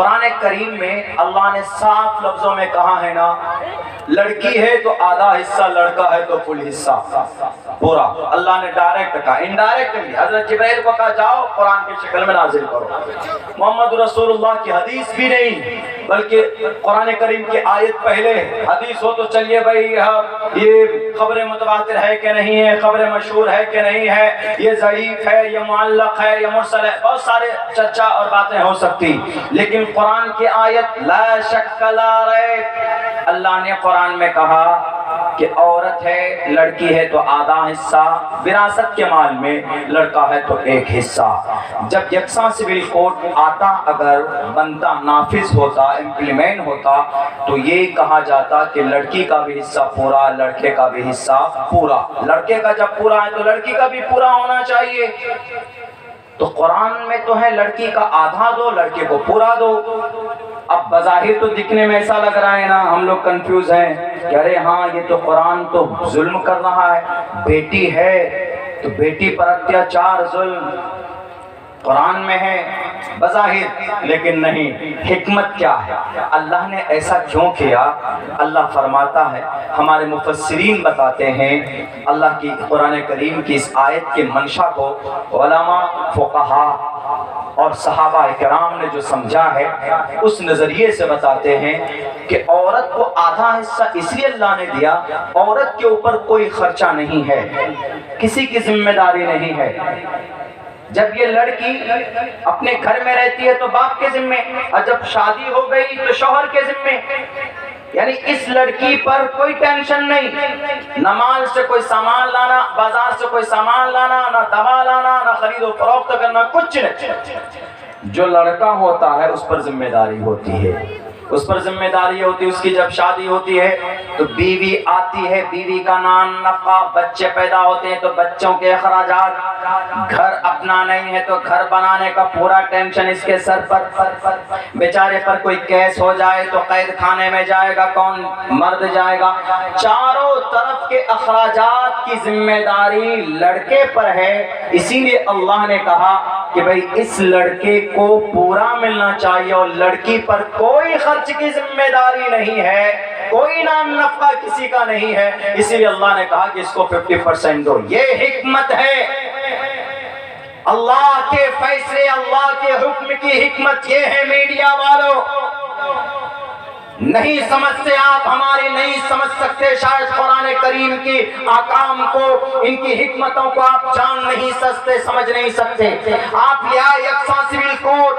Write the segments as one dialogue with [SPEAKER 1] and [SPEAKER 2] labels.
[SPEAKER 1] قرآن کریم میں اللہ نے صاف لفظوں میں کہا ہے نا، لڑکی ہے تو آدھا حصہ، لڑکا ہے تو فل حصہ پورا۔ اللہ نے ڈائریکٹ کہا، انڈائریکٹ بھی حضرت جبرائیل کو کہا جاؤ قرآن کی شکل میں نازل کرو۔ محمد رسول اللہ کی حدیث بھی نہیں بلکہ قرآن کریم کی آیت پہلے، حدیث ہو تو چلیے بھائی یہ خبر متواتر ہے کہ نہیں ہے، خبر مشہور ہے کہ نہیں ہے، یہ ضعیف ہے، یہ معلق ہے، یہ مرسل ہے، بہت سارے چرچا اور باتیں ہو سکتی، لیکن قرآن کی آیت لا شک لا ریب، اللہ نے قرآن میں کہا کہ عورت ہے، لڑکی ہے تو آدھا حصہ وراثت کے مال میں، لڑکا ہے تو ایک حصہ۔ جب یکساں سول کوڈ آتا، اگر بنتا، نافذ ہوتا، امپلیمنٹ ہوتا، تو یہ کہا جاتا کہ لڑکی کا بھی حصہ پورا، لڑکے کا بھی حصہ پورا۔ لڑکے کا جب پورا ہے تو لڑکی کا بھی پورا ہونا چاہیے۔ تو قرآن میں تو ہے لڑکی کا آدھا دو، لڑکے کو پورا دو۔ اب بظاہر تو دکھنے میں ایسا لگ رہا ہے نا، ہم لوگ کنفیوز ہیں کہ ارے ہاں یہ تو قرآن تو ظلم کر رہا ہے، بیٹی ہے تو بیٹی پر اتیاچار، ظلم قرآن میں ہے بظاہر، لیکن نہیں۔ حکمت کیا ہے؟ اللہ نے ایسا کیوں کیا؟ اللہ فرماتا ہے، ہمارے مفسرین بتاتے ہیں، اللہ کی قرآن کریم کی اس آیت کے منشا کو علماء، فقہا اور صحابہ کرام نے جو سمجھا ہے اس نظریے سے بتاتے ہیں کہ عورت کو آدھا حصہ اس لیے اللہ نے دیا، عورت کے اوپر کوئی خرچہ نہیں ہے، کسی کی ذمہ داری نہیں ہے۔ جب یہ لڑکی اپنے گھر میں رہتی ہے تو باپ کے ذمے، اور جب شادی ہو گئی تو شوہر کے ذمے، یعنی اس لڑکی پر کوئی ٹینشن نہیں، نہ مال سے کوئی سامان لانا، بازار سے کوئی سامان لانا، نہ دوا لانا، نہ خرید و فروخت کرنا، کچھ نہیں۔ جو لڑکا ہوتا ہے اس پر ذمہ داری ہوتی ہے، اس پر ذمہ داری ہوتی ہے۔ اس کی جب شادی ہوتی ہے تو بیوی آتی ہے، بیوی کا نان نفقہ، بچے پیدا ہوتے ہیں تو بچوں کے اخراجات، گھر اپنا نہیں ہے تو گھر بنانے کا پورا ٹینشن اس کے سر پر، بیچارے پر کوئی کیس ہو جائے تو قید خانے میں جائے گا کون؟ مرد جائے گا۔ چاروں طرف کے اخراجات کی ذمہ داری لڑکے پر ہے، اسی لیے اللہ نے کہا کہ بھئی اس لڑکے کو پورا ملنا چاہیے، اور لڑکی پر کوئی خرچ کی ذمہ داری نہیں ہے، کوئی نام نفقہ کسی کا نہیں ہے، اسی لیے اللہ نے کہا کہ اس کو 50% دو۔ یہ حکمت ہے، اللہ کے فیصلے، اللہ کے حکم کی حکمت یہ ہے۔ میڈیا والوں نہیں سمجھتے آپ، ہماری نہیں سمجھ سکتے، شاید قرآن کریم کی احکام کو، ان کی حکمتوں کو آپ جان نہیں سکتے، سمجھ نہیں سکتے۔ آپ یا یکساں سول کوڈ،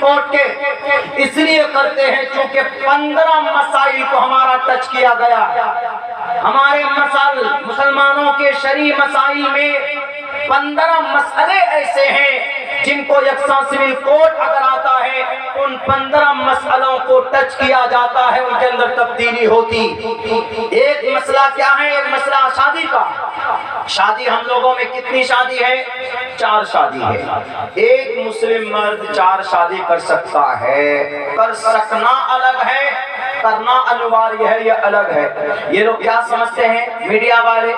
[SPEAKER 1] کوڈ کے؟ اس لیے کرتے ہیں کیونکہ 15 مسائل کو ہمارا ٹچ کیا گیا۔ ہمارے مسلمانوں کے شرعی مسائل میں 15 مسئلے ایسے ہیں جن کو یکساں سول کوڈ اگر آتا ہے ان 15 مسئلوں کو ٹچ کیا جاتا ہے، ان کے اندر تبدیلی ہوتی۔ ایک مسئلہ کیا ہے؟ ایک مسئلہ شادی کا۔ شادی ہم لوگوں میں کتنی شادی ہے؟ 4 شادی ہے۔ ایک مسلم مرد 4 شادی کر سکتا ہے، کر سکنا الگ ہے، کرنا انواری ہے، یہ الگ ہے۔ یہ لوگ کیا سمجھتے ہیں میڈیا والے؟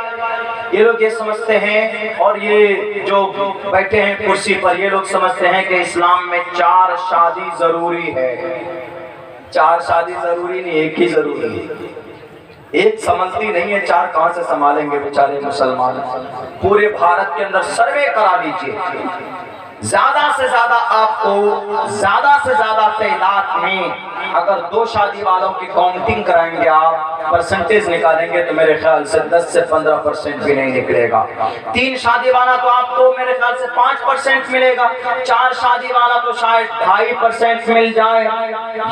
[SPEAKER 1] یہ لوگ یہ سمجھتے ہیں، اور یہ جو بیٹھے ہیں کرسی پر، یہ لوگ سمجھتے ہیں کہ اسلام میں 4 شادی ضروری ہے۔ 4 شادی ضروری نہیں، ایک ہی ضروری ہے۔ ایک سمجھتی نہیں ہے، 4 کہاں سے سنبھالیں گے بیچارے مسلمان؟ پورے بھارت کے اندر سروے کرا لیجئے، زیادہ سے زیادہ آپ کو، زیادہ سے زیادہ تعداد میں اگر 2 شادی والوں کی کاؤنٹنگ کرائیں گے، آپ پرسنٹیج نکالیں گے تو میرے خیال سے 10 سے 15% بھی نہیں نکلے گا۔ 3 شادی والا تو آپ کو میرے خیال سے 5% ملے گا، 4 شادی والا تو شاید 2.5% مل جائے۔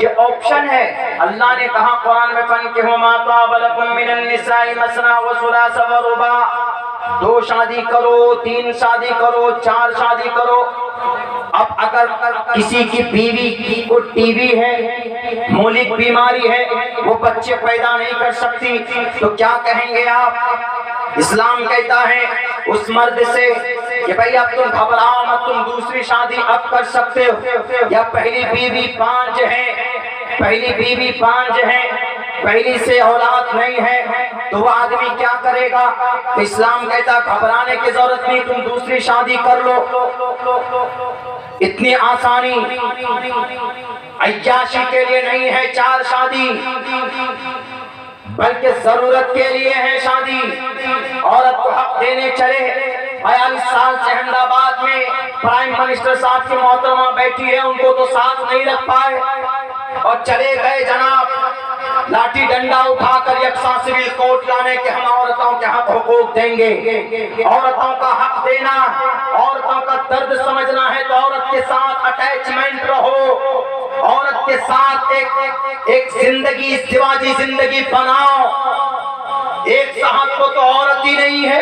[SPEAKER 1] یہ آپشن ہے۔ اللہ نے کہا قرآن میں فَانكِحُوا مَا طَابَ لَكُم مِّنَ النِّسَاءِ مَثْنَىٰ وَثُلَاثَ وَرُبَاعَ، 2 شادی کرو، 3 شادی کرو، 4 شادی کرو۔ اب اگر کسی کی بیوی کو ٹی وی ہے، مولک بیماری ہے، وہ بچے پیدا نہیں کر سکتی، تو کیا کہیں گے آپ؟ اسلام کہتا ہے اس مرد سے کہ بھئی اب تم گھبراؤ مت، تم دوسری شادی اب کر سکتے ہو، یا پہلی بیوی 5 ہے، پہلی بیوی 5 ہے، پہلی سے اولاد نہیں ہے تو وہ آدمی کیا کرے گا؟ اسلام کہتا گھبرانے کی ضرورت نہیں، تم دوسری شادی کر لو۔ اتنی آسانی عیاشی کے لیے نہیں ہے 4 شادی، بلکہ ضرورت کے لیے ہے شادی۔ عورت کو حق دینے چلے 42 سال سے احمد آباد میں پرائم منسٹر صاحب کی محترمہ بیٹھی ہے، ان کو تو ساتھ نہیں رکھ پائے اور چلے گئے جناب لاٹھی ڈنڈا اٹھا کر یکساں سول کوڈ لانے کے ہم عورتوں کے حق حقوق دیں گے۔ عورتوں کا حق دینا، عورتوں کا درد سمجھنا ہے تو عورت کے ساتھ اٹیچمنٹ رہو، عورت کے ساتھ ایک زندگی، ازدواجی زندگی بناؤ۔ ایک صاحب کو تو عورت ہی نہیں ہے،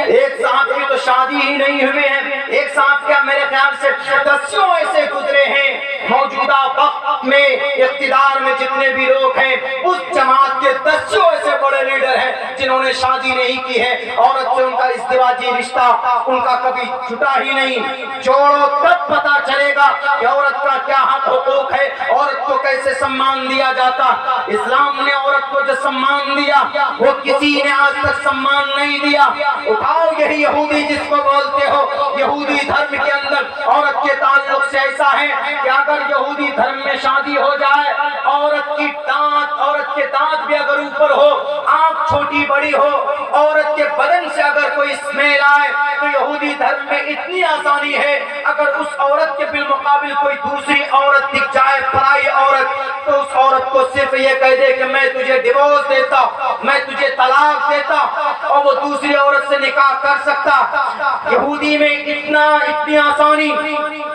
[SPEAKER 1] ایک صاحب کی تو شادی ہی نہیں ہوئی ہے، ایک صاحب کیا میرے خیال سے 10 ایسے گزرے ہیں موجودہ وقت میں اقتدار میں جتنے بھی لوگ ہیں اس جماعت کے 10 ایسے بڑے لیڈر ہیں جنہوں نے شادی نہیں کی ہے، عورت سے ان کا ازدواجی رشتہ ان کا کبھی چھٹا ہی نہیں۔ جوڑو تب پتا چلے گا کہ عورت کا کیا حق حقوق ہے، عورت کو کیسے سمان دیا جاتا۔ اسلام نے عورت کو جو سمان دیا وہ کسی نے آج تک سمان نہیں دیا۔ اٹھاؤ یہی یہودی جس کو بولتے ہو، یہودی دھرم کے اندر عورت کے تعلق سے ایسا ہے کہ اگر یہودی دھرم میں شادی ہو جائے، عورت کے دانت بھی اگر اوپر ہو، آنکھ چھوٹی بڑی ہو، عورت کے بدن سے اگر کوئی اسمیل آئے تو یہودی دھرم میں اتنی آسانی ہے، اگر اس عورت کے بالمقابل کوئی دوسری عورت دکھ جائے، پرائی عورت، تو اس عورت کو صرف یہ کہہ دے کہ میں تجھے ڈیورس دیتا، میں تجھے طلاق دیتا، اور وہ دوسری عورت سے نکاح کر سکتا۔ یہودی میں اتنی آسانی،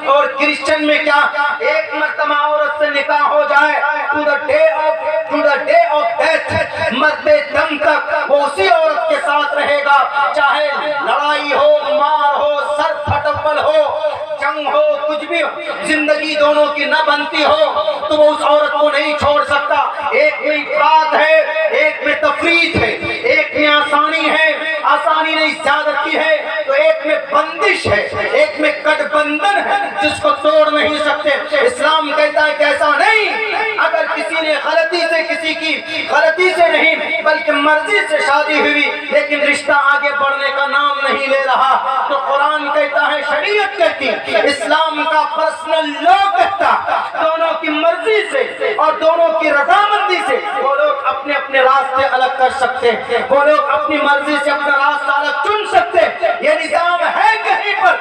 [SPEAKER 1] اور کرسچن میں کیا، ایک مرتبہ عورت سے نکاح ہو جائے to the day of death، مرتے دم تک وہ اسی عورت کے ساتھ رہے گا، چاہے لڑائی ہو، مار ہو، سر پھٹپل ہو، جنگ ہو، کچھ بھی ہو، زندگی دونوں کی نہ بنتی ہو تو وہ اس عورت کو نہیں چھوڑ سکتا۔ ایک میں افراط ہے، ایک میں تفریط ہے، ایک میں آسانی ہے، آسانی نہیں زیادتی ہے، تو ایک میں بندش ہے، ایک میں کٹ بندن ہے جس کو توڑ نہیں سکتے۔ اسلام کہتا ہے کہ ایسا نہیں، اگر کسی نے غلطی سے، کسی کی غلطی سے نہیں بلکہ مرضی سے شادی ہوئی لیکن رشتہ آگے بڑھنے کا نام نہیں لے رہا تو قرآن کہتا ہے، شریعت کہتی، اسلام کا پرسنل لا کہتا، دونوں کی مرضی سے اور دونوں کی رضامندی سے وہ لوگ اپنے اپنے راستے الگ کر سکتے، وہ لوگ اپنی مرضی سے اپنا راستہ الگ چن سکتے۔ یہ نظام ہے کہیں پر؟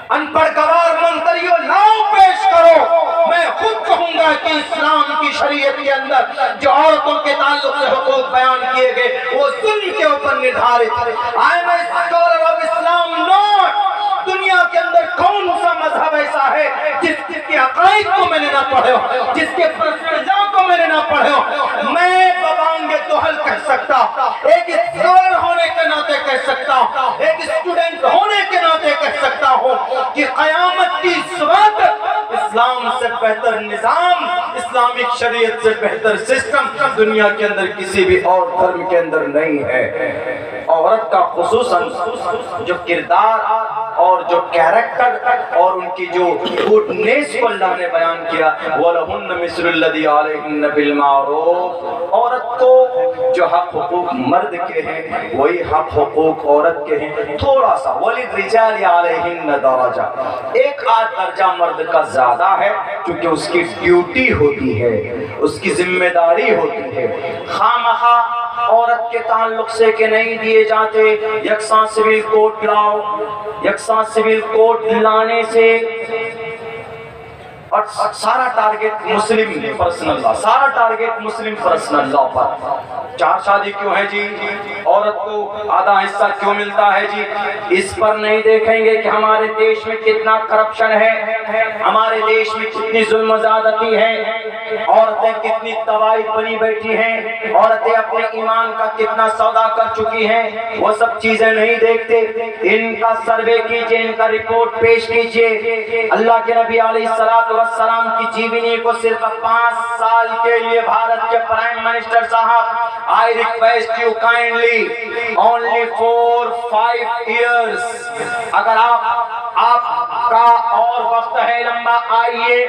[SPEAKER 1] ان پڑھ گوار منتریوں لاؤ پیش کرو، میں خود کہوں گا کہ اسلام کی شریعت کے اندر جو عورتوں کے تعلق سے حقوق بیان کیے گئے وہ ظلم کے اوپر نردھارت ہے۔ I am a scholar of Islam not۔ دنیا کے اندر کون سا مذہب ایسا ہے جس کے عقائد کو میں نے نہ پڑھے ہو، جس کے پرسنلزہ کو میں نے نہ پڑھے ہو؟ میں ببانگ دوحل کہہ سکتا، ایک اسکالر ہونے کے ناطے کہہ سکتا، ایک اسٹوڈنٹ ہونے کے ناطے کہہ سکتا ہوں کہ قیامت کی اس وقت اسلام سے بہتر نظام، اسلامک شریعت سے بہتر سسٹم دنیا کے اندر کسی بھی اور دھرم کے اندر نہیں ہے۔ عورت کا خصوصاً جو کردار اور جو کیریکٹر اور ان کی جو گڈنیس کو اللہ نے بیان کیا، وَلَهُنَّ مِثْلُ الَّذِي عَلَيْهِنَّ بِالْمَعْرُوفِ، عورت کو جو حق حقوق مرد کے ہیں وہی حق حقوق عورت کے ہیں، تھوڑا سا وَلِلرِّجَالِ عَلَيْهِنَّ دَرَجَةٌ، ایک آدھ درجہ مرد کا زیادہ ہے کیونکہ اس کی ڈیوٹی ہوتی ہے، اس کی ذمہ داری ہوتی ہے۔ خواہ عورت کے تعلق سے کہ نہیں دیے جاتے، یکساں سول کوڈ لاؤ، یکساں سول کوڈ لانے سے اور سارا ٹارگٹ مسلم پرسنل لا، سارا ٹارگٹ مسلم پرسنل لا پر۔ 4 شادی کیوں ہے جی؟ عورت کو آدھا حصہ کیوں ملتا ہے جی؟ اس پر نہیں دیکھیں گے کہ ہمارے دیش میں کتنا کرپشن ہے، ہمارے دیش میں کتنی ظلم و زیادتی ہے، عورتیں کتنی تباہی بنی بیٹھی ہیں، عورتیں اپنے ایمان کا کتنا سودا کر چکی ہیں، وہ سب چیزیں نہیں دیکھتے۔ ان کا سروے کیجئے، ان کا رپورٹ پیش کیجئے۔ اللہ کے نبی علیہ السلام کی جیونی کو صرف 5 سال کے لیے بھارت کے پرائم منسٹر صاحب، I request you kindly only for 5 years، اگر آپ کا اور وقت ہے لمبا لگا آئیے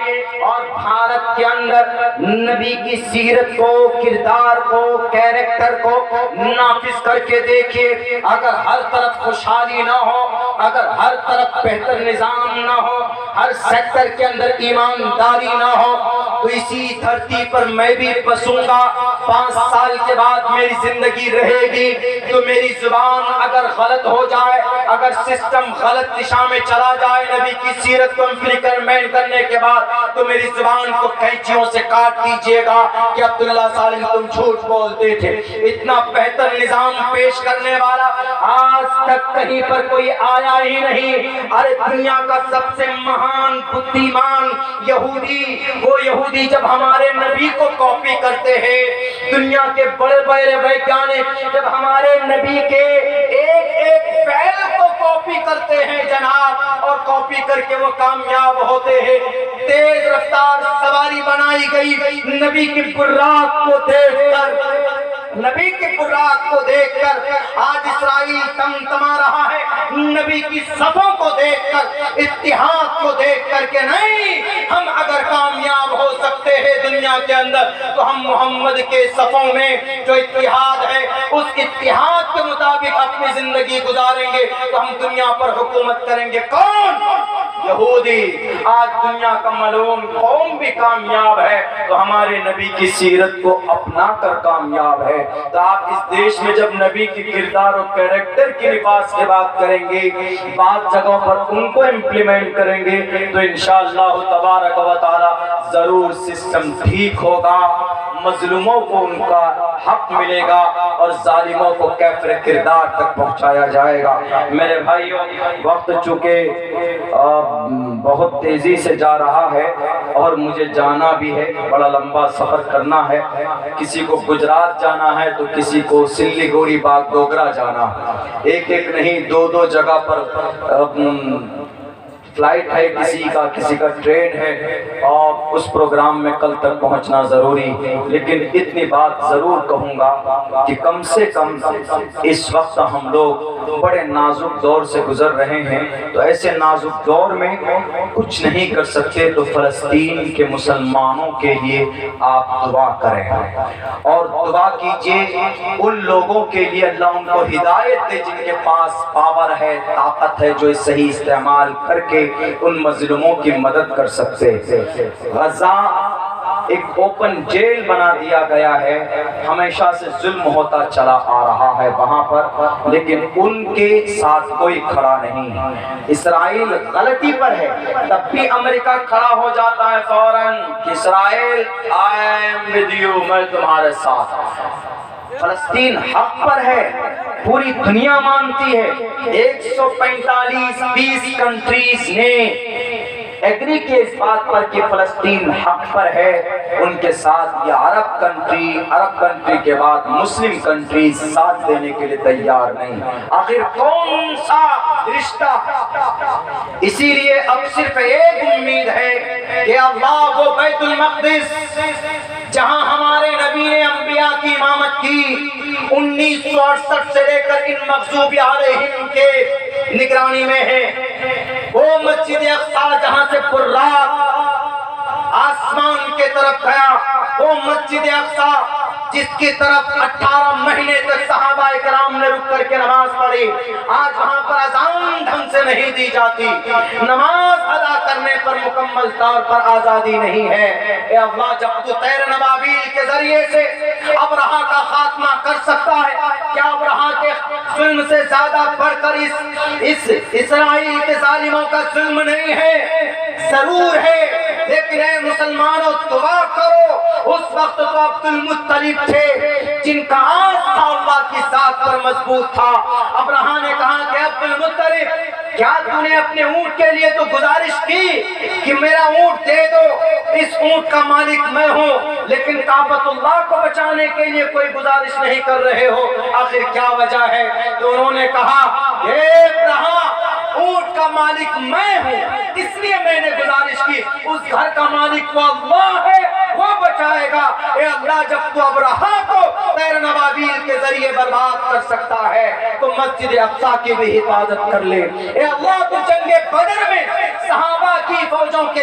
[SPEAKER 1] اور بھارت کے اندر نبی کی سیرت کو، کردار کو، کیریکٹر کو نافذ کر کے دیکھیے۔ اگر ہر طرف خوشحالی نہ ہو، اگر ہر طرف بہتر نظام نہ ہو، ہر سیکٹر کے اندر ایمانداری نہ ہو، تو اسی دھرتی پر میں بھی بسوں گا۔ 5 سال کے بعد میری زندگی رہے گی تو میری زبان اگر غلط ہو جائے، اگر سسٹم غلط دشا میں چلا جائے نبی کی سیرت کو امپلیمنٹ کرنے کے بعد، تو میری زبان کو قینچیوں سے کاٹ دیجئے گا کہ عبداللہ سالم تم جھوٹ بولتے تھے۔ اتنا بہتر نظام پیش کرنے والا آج تک کہیں پر کوئی آیا ہی نہیں۔ ارے دنیا کا سب سے مہان بدھیمان یہودی، وہ یہودی جب ہمارے نبی کو کاپی کرتے ہیں، دنیا کے بڑے بڑے ویگیانک جب ہمارے نبی کے ایک ایک فعل کو کاپی کرتے ہیں جناب، اور کاپی کر کے وہ کامیاب ہوتے ہیں۔ تیز رفتار سواری بنائی گئی نبی کی براق کو دیکھ کر، نبی کی براق کو دیکھ کر آج اسرائیل تمتما رہا ہے، نبی کی صفوں کو دیکھ کر، اتحاد کو دیکھ کر کہ نہیں، ہم اگر کامیاب ہو سکتے ہیں دنیا کے اندر تو ہم محمد کے صفوں میں جو اتحاد ہے اس اتحاد کے مطابق اپنی زندگی گزاریں گے تو ہم دنیا پر حکومت کریں گے۔ کون؟ یہودی۔ آج دنیا کا ملعون قوم بھی کامیاب ہے تو ہمارے نبی کی سیرت کو اپنا کر کامیاب ہے۔ تو آپ اس دیش میں جب نبی کی کردار اور کیریکٹر کی نفاذ کی بات کریں گے، بعض جگہوں پر ان کو امپلیمنٹ کریں گے تو انشاءاللہ تبارک و تعالی ضرور سسٹم ٹھیک ہوگا، مظلوموں کو ان کا حق ملے گا اور ظالموں کو کیفر کردار تک پہنچایا جائے گا۔ میرے بھائیوں، وقت چونکہ بہت تیزی سے جا رہا ہے اور مجھے جانا بھی ہے، بڑا لمبا سفر کرنا ہے۔ کسی کو گجرات جانا ہے تو کسی کو سلی گوڑی باغ ڈوگرا جانا، ایک ایک نہیں 2 جگہ پر فلائٹ ہے، کسی کا ٹرین ہے، اور اس پروگرام میں کل تک پہنچنا ضروری۔ لیکن اتنی بات ضرور کہوں گا کہ کم سے کم اس وقت ہم لوگ بڑے نازک دور سے گزر رہے ہیں، تو ایسے نازک دور میں کچھ نہیں کر سکتے تو فلسطین کے مسلمانوں کے لیے آپ دعا کریں اور دعا کیجئے ان لوگوں کے لیے اللہ ان کو ہدایت دے جن کے پاس پاور ہے، طاقت ہے، جو صحیح استعمال کر کے ان مظلوموں کی مدد کر سکتے۔ غزہ ایک اوپن جیل بنا دیا گیا ہے، ہمیشہ سے ظلم ہوتا چلا آ رہا ہے وہاں پر، لیکن ان کے ساتھ کوئی کھڑا نہیں۔ اسرائیل غلطی پر ہے تب بھی امریکہ کھڑا ہو جاتا ہے فوراً کہ اسرائیل I am with you، میں تمہارے ساتھ۔ فلسطین حق پر ہے، پوری دنیا مانتی ہے، 145 کنٹریز نے ایگری کے اس بات پر کہ فلسطین حق پر ہے۔ ان کے ساتھ یہ عرب کنٹری کے بعد مسلم کنٹری ساتھ دینے کے لیے تیار نہیں۔ آخر کون سا رشتہ؟ اسی لیے اب صرف ایک امید ہے کہ اللہ وہ بیت المقدس جہاں ہمارے نبی نے انبیاء کی امامت کی 1968 سے لے کر ان مغضوب علیہم کے نگرانی میں ہے، وہ مسجد اقصی جہاں سے براق آسمان کے طرف گیا، وہ مسجد اقصی جس کی طرف 18 مہینے تک صحابہ کرام نے رک کر کے نماز پڑھی، آج وہاں پر اذان ڈھنگ سے نہیں دی جاتی، نماز ادا کرنے پر مکمل طور پر آزادی نہیں ہے۔ اے اللہ، جب تو طیر نبابیل کے ذریعے سے ابرہہ کا خاتمہ کر سکتا ہے، کیا ابرہہ کے ظلم سے زیادہ بڑھ کر اس اسرائیل کے ظالموں کا ظلم نہیں ہے؟ ضرور ہے، لیکن اے مسلمانوں دعا کرو، اس وقت تو عبد المطلب تھے جن کا آستھا اللہ کی ذات پر مضبوط تھا۔ ابراہیم نے کہا کہ عبد المطلب، کیا تو نے اپنے اونٹ کے لیے تو گزارش کی کہ میرا اونٹ دے دو، اس اونٹ کا مالک میں ہوں، لیکن کعبۃ اللہ کو بچانے کے لیے کوئی گزارش نہیں کر رہے ہو، آخر کیا وجہ ہے؟ تو انہوں نے کہا اے ابراہیم، اونٹ کا مالک میں ہوں، اس لیے میں نے گزارش کی، اس گھر کا مالک وہ اللہ ہے، وہ بچائے گا۔ اے اللہ، جب تو ابرہہ کو طیر نبابیل کے ذریعے برباد کر سکتا ہے تو مسجد اقصی کی بھی حفاظت کر لے۔ اے اللہ، تو جنگ بدر میں صحابہ کی فوجوں کے